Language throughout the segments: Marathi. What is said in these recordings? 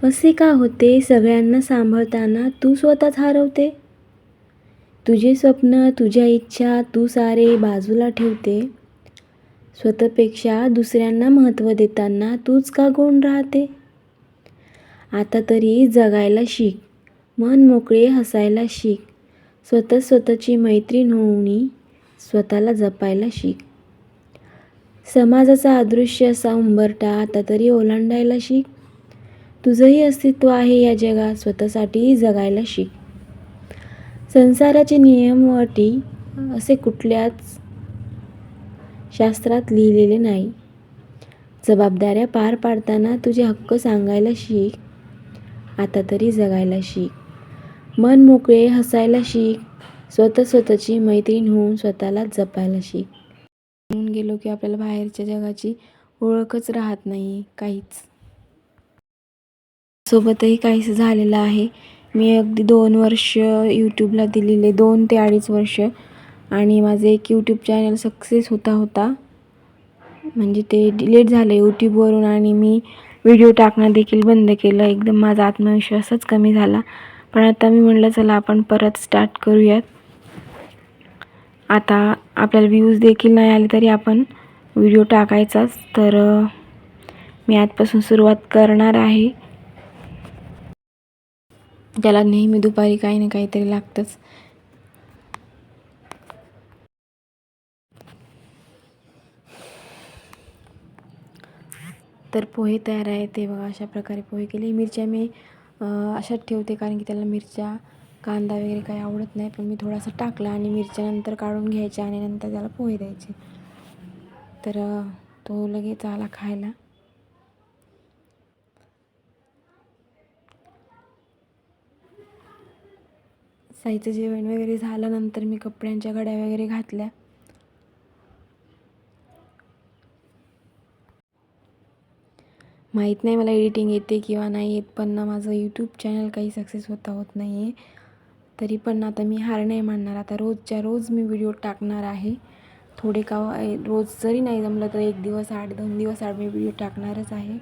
असे का होते सगळ्यांना सांभाळताना तू स्वतःच हरवते? तुझे स्वप्न तुझ्या इच्छा तू सारे बाजूला ठेवते. स्वतःपेक्षा दुसऱ्यांना महत्त्व देताना तूच का गौण राहते? आता तरी जगायला शिक, मन मोकळे हसायला शिक. स्वतःची मैत्रीण होऊनी स्वतःला जपायला शिक. समाजाचा अदृश्य असा उंबरठा आता तरी ओलांडायला शिक. तुझंही अस्तित्व आहे या जगात, स्वतःसाठी जगायला शिक. संसाराचे नियम व अटी असे कुठल्याच शास्त्रात लिहिलेले नाही. जबाबदाऱ्या पार पाडताना तुझे हक्क सांगायला शिक. आता तरी जगायला शिक. मन मोकळे हसायला शिक. स्वतःची मैत्रीण होऊन स्वतःला जपायला शिक. म्हणून गेलो की आपल्याला बाहेरच्या जगाची ओळखच राहत नाही काहीच. सोबतही काहीच झालेलं आहे. मी अगदी 2 वर्ष यूट्यूबला दिलेले, 2 ते 2.5 वर्ष, आणि माझं एक यूट्यूब चॅनल सक्सेस होता म्हणजे ते डिलीट झालं यूट्यूबवरून आणि मी व्हिडिओ टाकणं देखील बंद केलं. एकदम माझा आत्मविश्वासच कमी झाला. पण आता मी म्हटलं चला आपण परत स्टार्ट करूयात. आता आपल्याला व्ह्यूज देखील नाही आले तरी आपण व्हिडिओ टाकायचाच. तर मी आजपासून सुरुवात करणार आहे. त्याला नेहमी दुपारी काही ना काहीतरी लागतंच. तर पोहे तयार आहे ते बघा. अशा प्रकारे पोहे केले. मिरच्या मी अशाच ठेवते कारण की त्याला मिरच्या कांदा वगैरे काही आवडत नाही. पण मी थोडासा टाकला आणि मिरच्या नंतर काढून घ्यायच्या आणि नंतर त्याला पोहे द्यायचे. तर तो लगेच आला खायला. साईचं जेवण वगैरे झाल्यानंतर मी कपड्यांच्या घड्या वगैरे घातल्या. माहीत नाही मला एडिटिंग येते किंवा नाही येत, पण ना माझं यूट्यूब चॅनल काही सक्सेस होत नाही आहे. तरी पण आता मी हार नाही मानणार. आता रोजच्या रोज मी व्हिडिओ टाकणार आहे. थोडे का रोज जरी नाही जमलं तर 1 दिवस आड 2 दिवस आड मी व्हिडिओ टाकणारच आहे.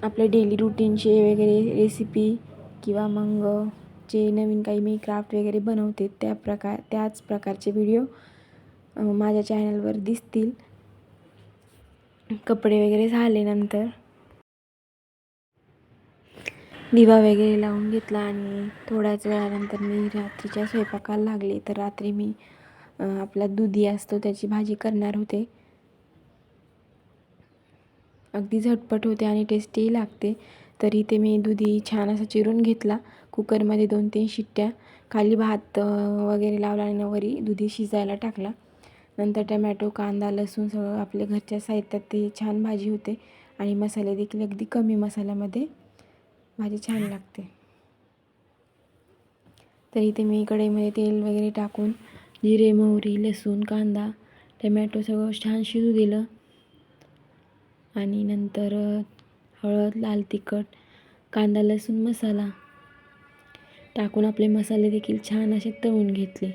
आपल्या डेली रूटीनचे वगैरे रेसिपी किंवा मग जे नवीन काही मी क्राफ्ट वगैरे बनवते त्याच प्रकारचे व्हिडिओ माझ्या चॅनलवर दिसतील. कपडे वगैरे झाल्यानंतर दिवा वगैरे लावून घेतला आणि थोड्याच वेळानंतर मी रात्रीच्या स्वयंपाकाला लागले. तर रात्री मी आपला दुधी असतो त्याची भाजी करणार होते. अगदी झटपट होते आणि टेस्टीही लागते. तरी ते मी दुधी छान असा चिरून घेतला. कुकरमध्ये 2-3 शिट्ट्या, खाली भात वगैरे लावला आणि वरी दुधी शिजायला टाकला. नंतर टमॅटो, कांदा, लसूण सगळं आपल्या घरच्या साहित्यात ते छान भाजी होते आणि मसाले देखील अगदी कमी मसाल्यामध्ये भाजी छान लागते. तर इथे मी कढईमध्ये तेल वगैरे टाकून जिरे, मोहरी, लसूण, कांदा, टमॅटो सगळं छान शिजू दिलं आणि नंतर हळद, लाल तिखट, कांदा, लसूण मसाला टाकून आपले मसाले देखील छान असे तळून घेतले.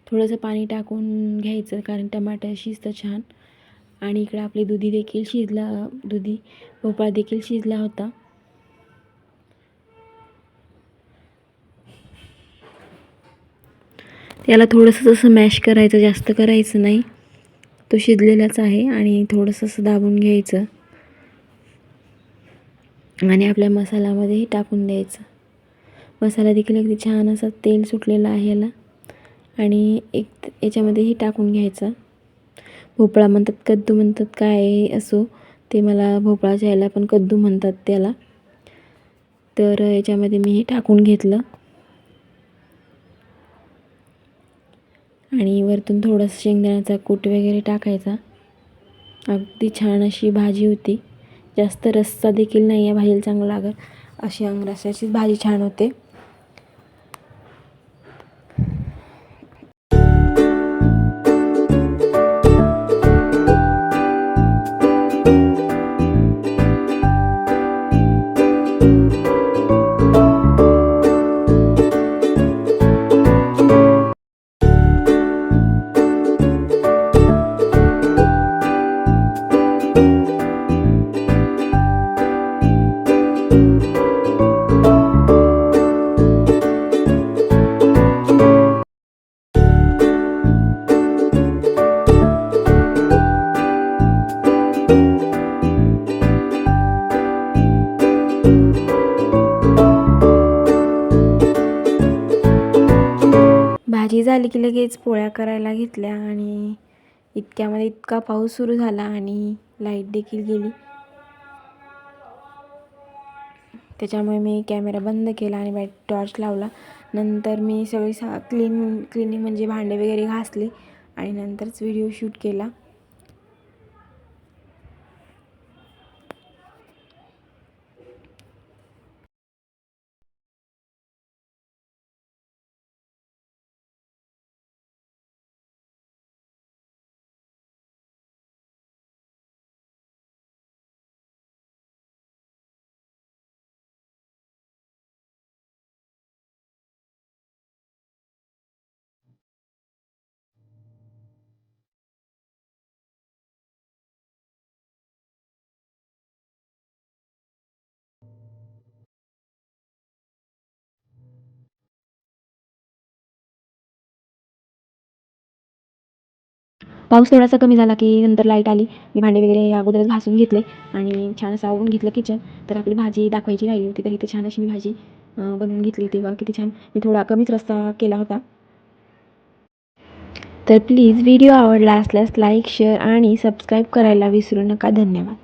थोडंसं पाणी टाकून घ्यायचं कारण टमाटर शिजतं छान. आणि इकडे आपली दुधी देखील भोपळा देखील शिजला होता. त्याला थोडंसं असं मॅश करायचं, जास्त करायचं नाही. तो शिजलेलाच आहे आणि थोडंसं असं दाबून घ्यायचं आणि आपल्या मसाल्यामध्येही टाकून द्यायचं. मसाला देखील अगदी छान असा तेल सुटलेलं आहे याला आणि याच्यामध्येही टाकून घ्यायचा. भोपळा म्हणतात, कद्दू म्हणतात, काय असो ते, मला भोपळाच्या याला पण कद्दू म्हणतात त्याला. तर याच्यामध्ये मी हे टाकून घेतलं आणि वरतून थोडंसं शेंगदाण्याचा कूट वगैरे टाकायचा. अगदी छान अशी भाजी होती. जास्त रस्सा देखील नाही आहे भाजीला चांगला लागत, अशी रस्स्याचीच भाजी छान होते. झाली की लगेच पोळ्या करायला घेतल्या आणि इतक्यामध्ये इतका पाऊस सुरू झाला आणि लाईट देखील गेली. त्याच्यामुळे मी कॅमेरा बंद केला आणि टॉर्च लावला. नंतर मी सगळी क्लिनिंग म्हणजे भांडे वगैरे घासले आणि नंतरच व्हिडिओ शूट केला. पाऊस थोडासा कमी झाला की नंतर लाईट आली. मी भांडे वगैरे अगोदरच घासून घेतले आणि छान असं आवरून घेतलं किचन. तर आपली भाजी दाखवायची राहिली होती, तर इथे छान अशी मी भाजी बनवून घेतली. तेव्हा किती छान मी थोडा कमीच रस्सा केला होता. तर प्लीज व्हिडिओ आवडला असल्यास लाईक, शेअर आणि सबस्क्राईब करायला विसरू नका. धन्यवाद.